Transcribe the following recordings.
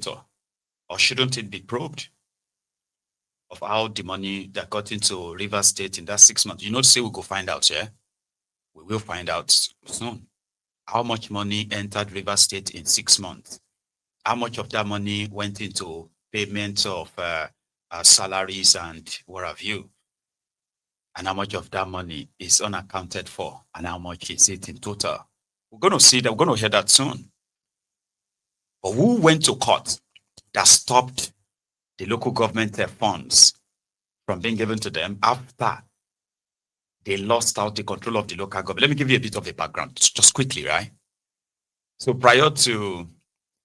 or shouldn't it be probed of how the money that got into Rivers State in that 6 months? You know, say we go find out, yeah? We will find out soon. How much money entered Rivers State in 6 months? How much of that money went into payment of salaries and what have you? And how much of that money is unaccounted for? And how much is it in total? We're going to see that. We're going to hear that soon. But who went to court that stopped the local government funds from being given to them after they lost out the control of the local government? Let me give you a bit of a background, just quickly, right? So prior to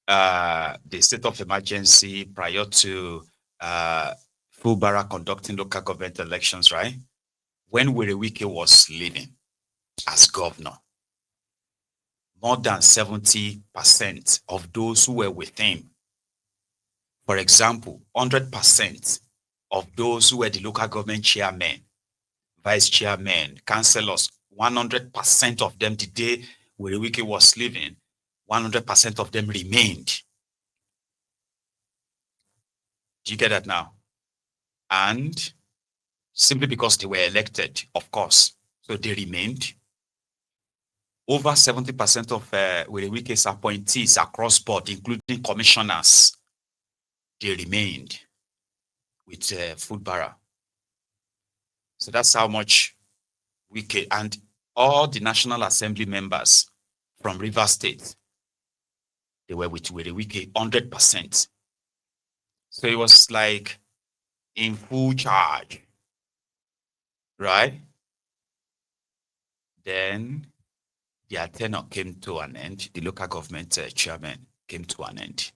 the state of emergency, prior to Fulbara conducting local government elections, right? When Wike was living as governor, more than 70% of those who were with him, for example, 100% of those who were the local government chairmen, vice chairmen, councillors, 100% of them, the day Wike was living, 100% of them remained. Do you get that now? And simply because they were elected, of course, so they remained. Over 70% of Wike's appointees across board, including commissioners, they remained with Fulbara. So that's how much Wike and all the National Assembly members from Rivers State, they were with Wike 100%. So it was like in full charge, right? Then their tenure came to an end. The local government chairman came to an end.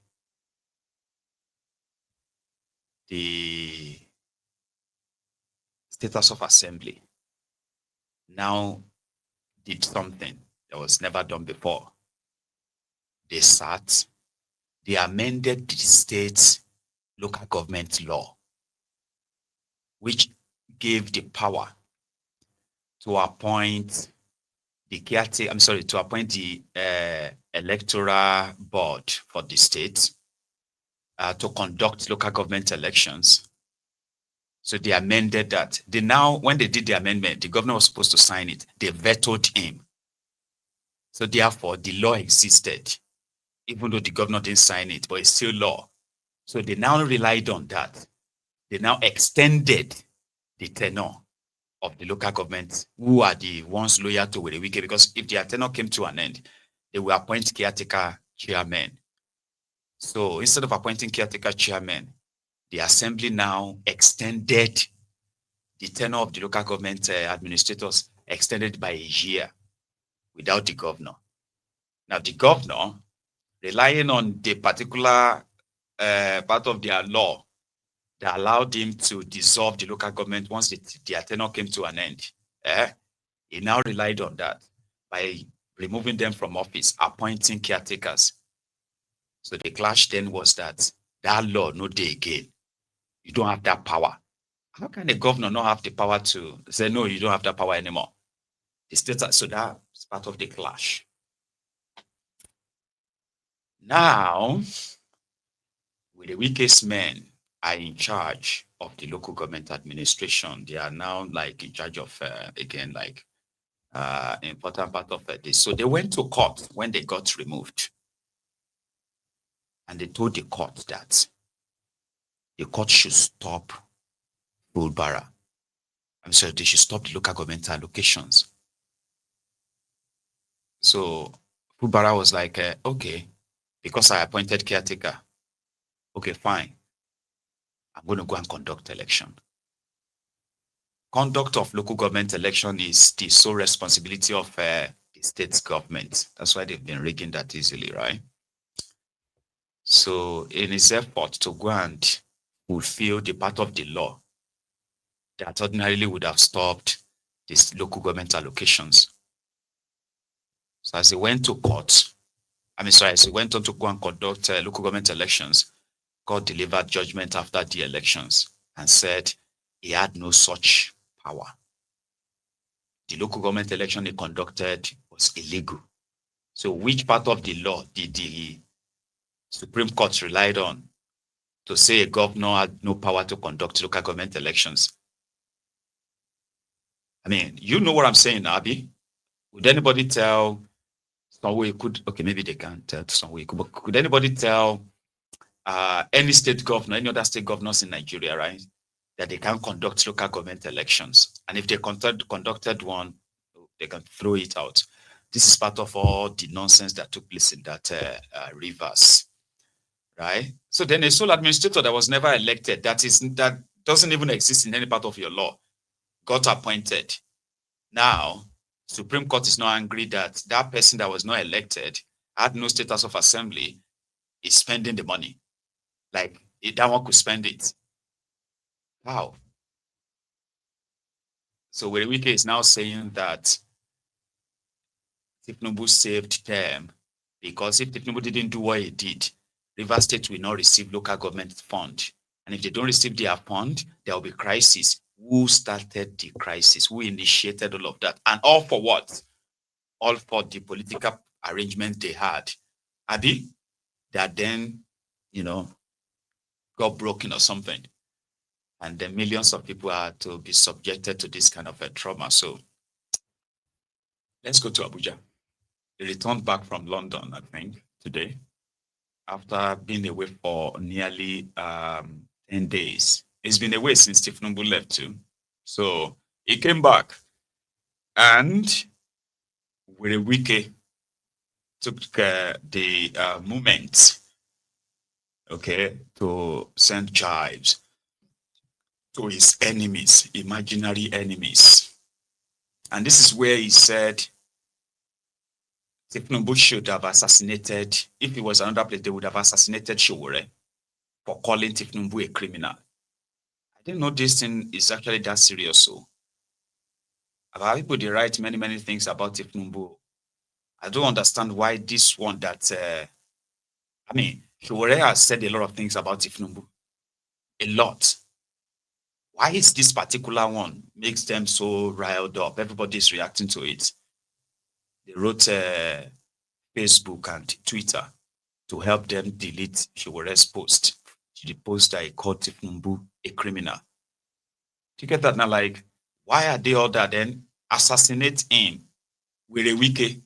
The status of assembly now did something that was never done before. They sat, they amended the state's local government law, which gave the power to appoint the to appoint the electoral board for the state to conduct local government elections. So they amended that. When they did the amendment, the governor was supposed to sign it. They vetoed him. So therefore, the law existed, even though the governor didn't sign it, but it's still law. So they now relied on that. They now extended the tenure of the local government, who are the ones loyal to Wike, because if their tenure came to an end, they will appoint caretaker chairmen. So instead of appointing caretaker chairmen, the assembly now extended the tenure of the local government administrators, extended by a year without the governor. Now the governor, relying on the particular part of their law that allowed him to dissolve the local government once their tenure came to an end, he now relied on that by removing them from office, appointing caretakers. So the clash then was that law no day again. You don't have that power. How can a governor not have the power to say, no, you don't have that power anymore? So that's part of the clash. Now, with the weakest men are in charge of the local government administration, they are now like in charge of, important part of this. So they went to court when they got removed. And they told the court that the court should stop Fulbara. I'm sorry, they should stop the local government allocations. So Fulbara was like, okay, because I appointed caretaker, okay, fine. I'm going to go and conduct election. Conduct of local government election is the sole responsibility of the state's government. That's why they've been rigging that easily, right? So in his effort to go and fulfill the part of the law that ordinarily would have stopped these local government allocations. So as he went to court, as he went on to go and conduct local government elections, God delivered judgment after the elections and said he had no such power. The local government election he conducted was illegal. So which part of the law did he Supreme Court relied on to say a governor had no power to conduct local government elections. I mean, you know what I'm saying, Abi? Would anybody tell some way could, okay, maybe they can't tell some way, but could anybody tell any state governor, any other state governors in Nigeria, right, that they can conduct local government elections? And if they conducted one, they can throw it out. This is part of all the nonsense that took place in that Rivers, right? So then a sole administrator that was never elected, that doesn't even exist in any part of your law, got appointed. Now, Supreme Court is now angry that that person that was not elected, had no status of assembly, is spending the money. Like, that one could spend it. Wow. So Wike is now saying that Tinubu saved them because if Tinubu didn't do what he did, Rivers State will not receive local government fund. And if they don't receive their fund, there will be crisis. Who started the crisis? Who initiated all of that? And all for what? All for the political arrangement they had. Abi, that then, got broken or something. And then millions of people are to be subjected to this kind of a trauma. So let's go to Abuja. They returned back from London, I think, today, after being away for nearly 10 days. He's been away since Tinubu left too. So he came back. And Wike took the moment, to send jibes to his enemies, imaginary enemies. And this is where he said Tinubu should have assassinated, if it was another place, they would have assassinated Sowore for calling Tinubu a criminal. I didn't know this thing is actually that serious. So, about people, they write many, many things about Tinubu. I don't understand why this one that, Sowore has said a lot of things about Tinubu. A lot. Why is this particular one makes them so riled up? Everybody's reacting to it. They wrote Facebook and Twitter to help them delete Showore's post. The post that he called Tinubu a criminal. Do you get that now? Like, why are they all that then assassinate him with a Wike?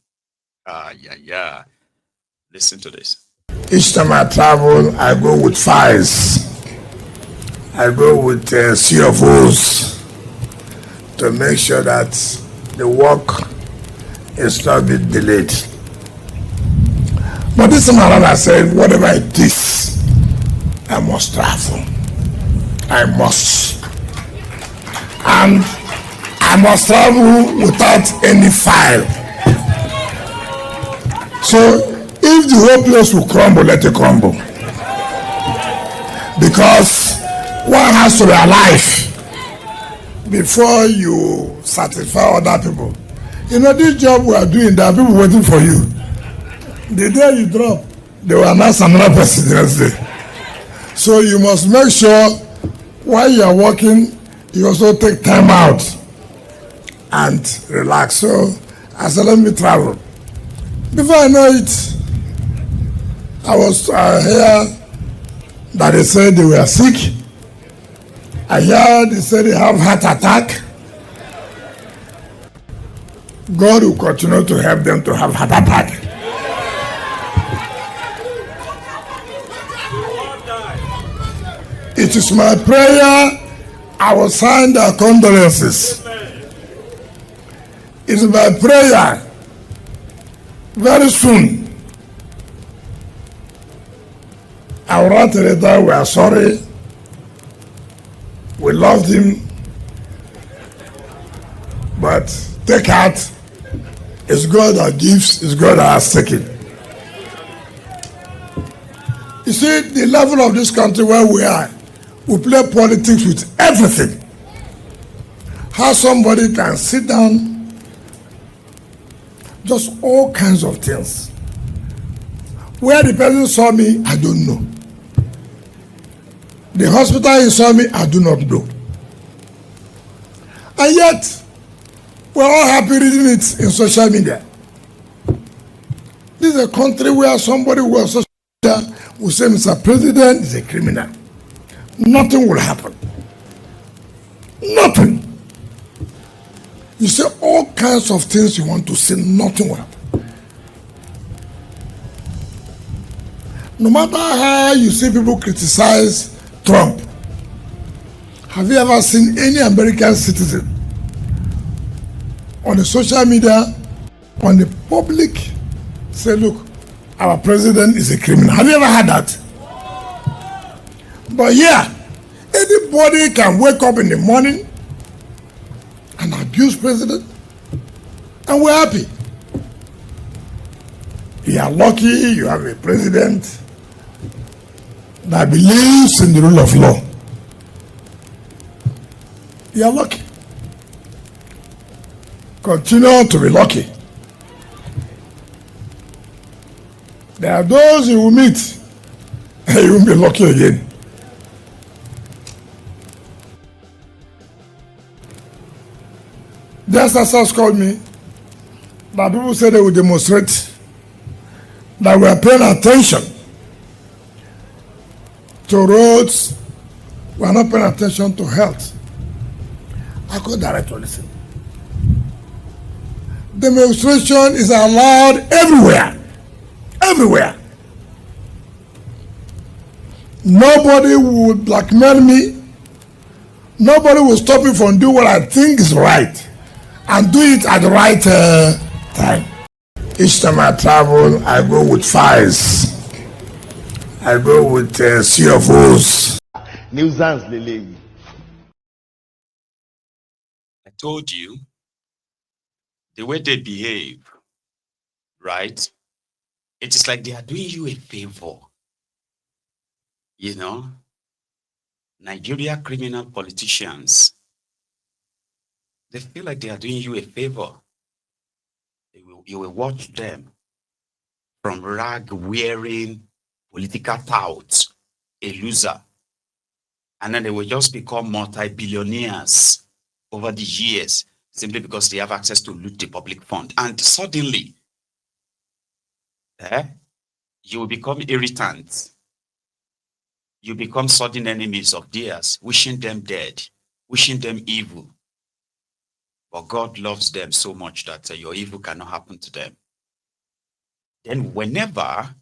Yeah. Listen to this. Each time I travel, I go with files. I go with CFOs to make sure that the work is not being delayed. But this time around, I said, whatever it is, I must travel. I must. And I must travel without any file. So if the whole place will crumble, let it crumble. Because one has to be alive before you satisfy other people. This job we are doing, there are people waiting for you. The day you drop, they will announce another person the next day. So you must make sure while you are working, you also take time out and relax. So I said, let me travel. Before I know it, I was here that they said they were sick. I heard they said they have heart attack. God will continue to help them to have heart attack. It is my prayer I will sign their condolences. It is my prayer very soon I will write a letter, we are sorry, we loved him, but take heart, it's God that gives, it's God that has taken. You see, the level of this country where we are, we play politics with everything. How somebody can sit down, just all kinds of things. Where the person saw me, I don't know. The hospital he saw me, I do not know. And yet, we're all happy reading it in social media. This is a country where somebody was social media will say Mr. President is a criminal, nothing will happen. Nothing. You say all kinds of things you want to say, nothing will happen. No matter how you see people criticize Trump, have you ever seen any American citizen on the social media, on the public, say, look, our president is a criminal? Have you ever had that? But yeah, anybody can wake up in the morning and abuse president, and we're happy. You are lucky you have a president that believes in the rule of law. You are lucky. Continue to be lucky. There are those you will meet and you won't be lucky again. Just as called me, that people said they would demonstrate, that we are paying attention to roads, we are not paying attention to health. I could directly listen. Demonstration is allowed everywhere. Everywhere. Nobody would blackmail me. Nobody will stop me from doing what I think is right, and do it at the right time. Each time I travel, I go with fires. I go with CFOs. Nuisance, Lily. I told you, the way they behave, right? It is like they are doing you a favor. You know, Nigeria criminal politicians, they feel like they are doing you a favor. You will watch them from rag-wearing political touts, a loser. And then they will just become multi-billionaires over the years simply because they have access to loot the public fund. And suddenly, you will become irritant. You become sudden enemies of theirs, wishing them dead, wishing them evil. But God loves them so much that your evil cannot happen to them. Then whenever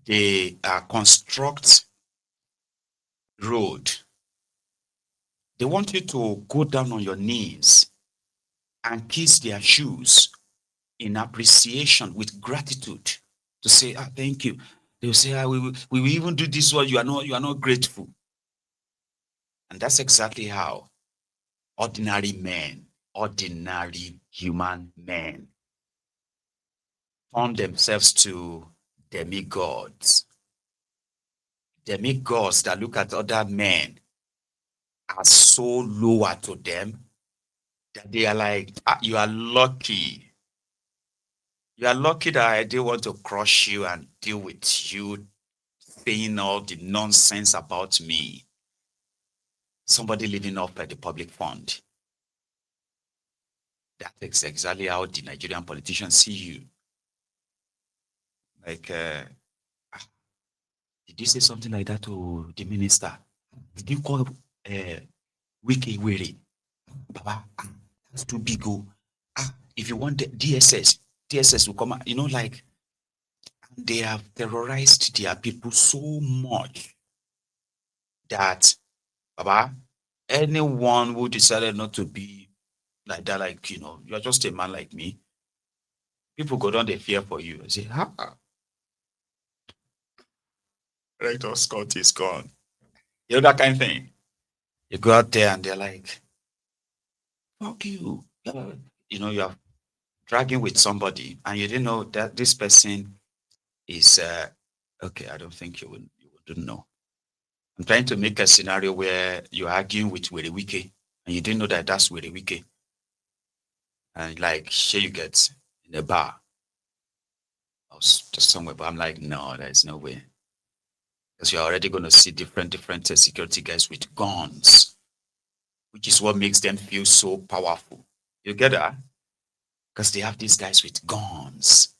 they construct road, they want you to go down on your knees and kiss their shoes in appreciation, with gratitude, to say, thank you. They will say, we will even do this one. You are not grateful. And that's exactly how ordinary men, ordinary human men, turn themselves to demigods. Demigods that look at other men are so lower to them that they are like, you are lucky. You are lucky that I didn't want to crush you and deal with you saying all the nonsense about me. Somebody living off at the public fund. That is exactly how the Nigerian politicians see you. Like, did you say something like that to the minister? Did you call Wike Were? Baba, that's too big. If you want the DSS will come out. You know, like, they have terrorized their people so much that, Baba, anyone who decided not to be like that, like, you're just a man like me, people go down, they fear for you. I say, Rector Scott is gone. You know, that kind of thing. You go out there and they're like, fuck you. You are dragging with somebody and you didn't know that this person is, okay, I don't think you wouldn't know. I'm trying to make a scenario where you're arguing with Were Wike and you didn't know that that's Were Wike. And like, here you get in a bar or just somewhere, but I'm like, no, there's no way. Because you're already going to see different security guys with guns, which is what makes them feel so powerful. You get that? Because they have these guys with guns.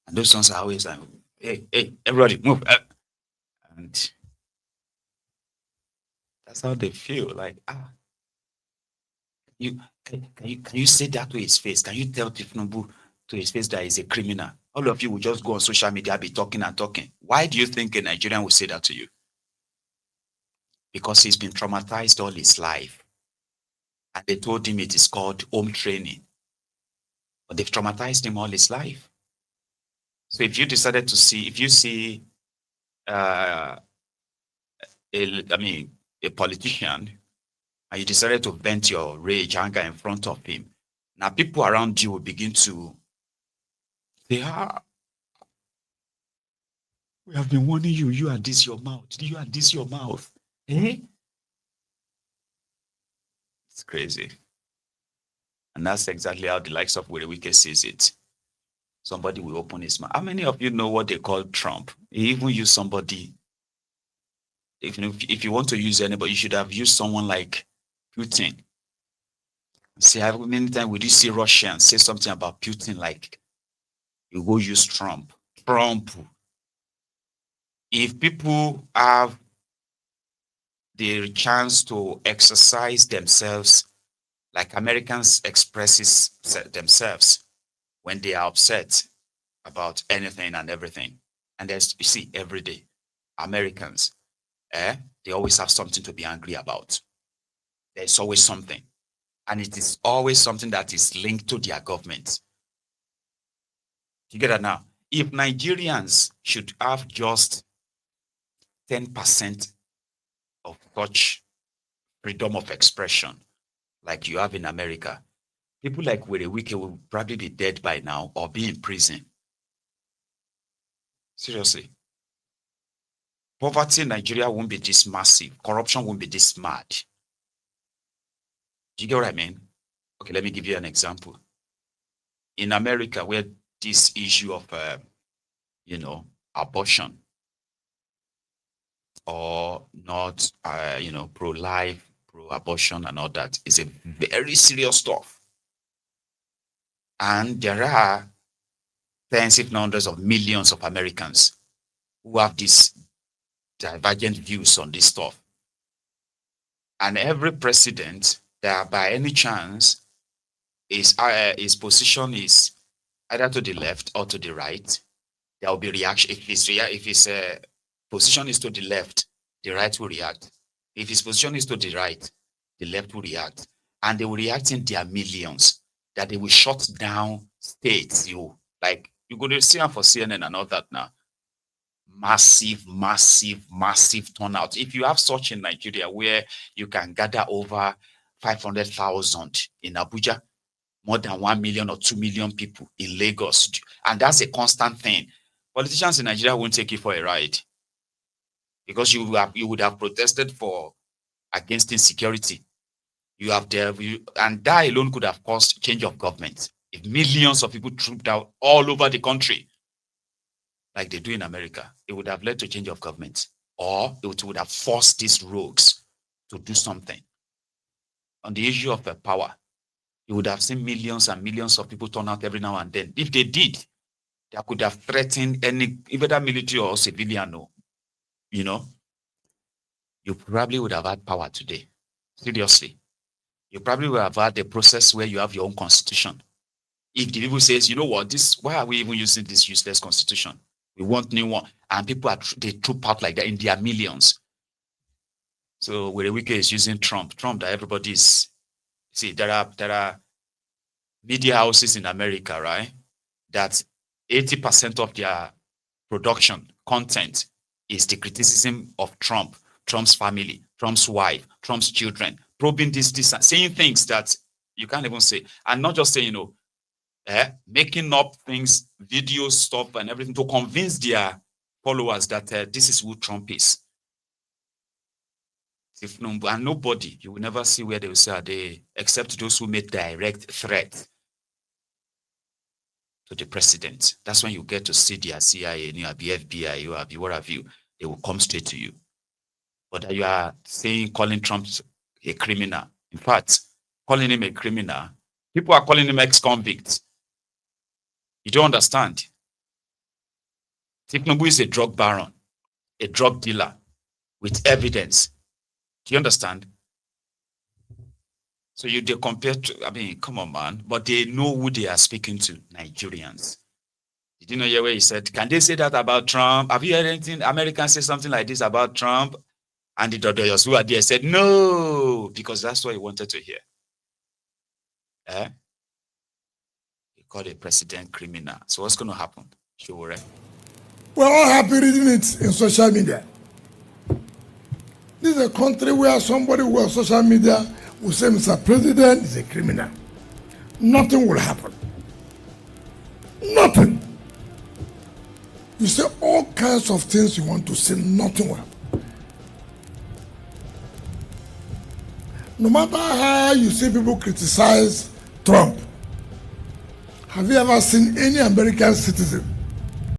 And those ones are always like, hey, everybody, move. And that's how they feel. Like, can you say that to his face? Can you tell Tinubu to his face that he's a criminal? All of you will just go on social media, be talking and talking. Why do you think a Nigerian will say that to you? Because he's been traumatized all his life. And they told him it is called home training. But they've traumatized him all his life. So if you decided to see, if you see, uh, a politician, and you decided to vent your rage, anger in front of him, now people around you will begin to say, we have been warning you, you are this your mouth, you are this your mouth. Eh? It's crazy. And that's exactly how the likes of Wike sees it. Somebody will open his mouth. How many of you know what they call Trump? He even used somebody. If you want to use anybody, you should have used someone like Putin. See, how many times would you see Russians say something about Putin like you go use Trump? Trump. If people have the chance to exercise themselves like Americans expresses themselves when they are upset about anything and everything. And there's, you see, every day, Americans, they always have something to be angry about. There's always something. And it is always something that is linked to their government. You get that now? If Nigerians should have just 10% of such freedom of expression like you have in America, people like Wike will probably be dead by now or be in prison. Seriously. Poverty in Nigeria won't be this massive. Corruption won't be this mad. Do you get what I mean? Okay, let me give you an example. In America, where this issue of, abortion or not, pro-life, pro-abortion and all that is a very serious stuff. And there are tens, if not hundreds of millions of Americans who have these divergent views on this stuff. And every president that by any chance his position is either to the left or to the right, there will be reaction. If his position is to the left, the right will react. If his position is to the right, the left will react. And they will react in their millions, that they will shut down states. You go to see them for CNN and all that now. Massive, massive, massive turnout. If you have such in Nigeria where you can gather over 500,000 in Abuja, more than 1 million or 2 million people in Lagos, and that's a constant thing. Politicians in Nigeria won't take you for a ride because you would have protested against insecurity. You have there, and that alone could have caused change of government if millions of people trooped out all over the country, like they do in America. It would have led to change of government, or it would have forced these rogues to do something. On the issue of power, you would have seen millions and millions of people turn out every now and then. If they did, that could have threatened either military or civilian, you probably would have had power today. Seriously. You probably would have had a process where you have your own constitution. If the people says, you know what, why are we even using this useless constitution? We want new one. And people they troop out like that in their millions. So where Wike is using Trump that everybody is, see, there are media houses in America, right? That 80% of their production content is the criticism of Trump's family, Trump's wife, Trump's children, probing this, saying things that you can't even say. And not just saying, making up things, videos, stuff, and everything to convince their followers that this is who Trump is. And nobody, you will never see where they will say, are they, except those who made direct threat to the president. That's when you get to see their CIA, you have the FBI, you have what have you. They will come straight to you. But you are calling Trump a criminal. In fact, calling him a criminal, people are calling him ex-convict. You don't understand. Tinubu is a drug baron. a drug dealer with evidence. Do you understand? So they compare to, I mean, come on, man. But they know who they are speaking to, Nigerians. Did you know where he said, can they say that about Trump? Have you heard anything? Americans say something like this about Trump? And the Dodoyos who are there said, no, because that's what he wanted to hear. He called a president criminal. So what's going to happen? Sure. We're all happy reading it in social media. This is a country where somebody who on social media will say Mr. President is a criminal. Nothing will happen. Nothing. You say all kinds of things you want to say, nothing will happen. No matter how you see people criticize Trump, have you ever seen any American citizen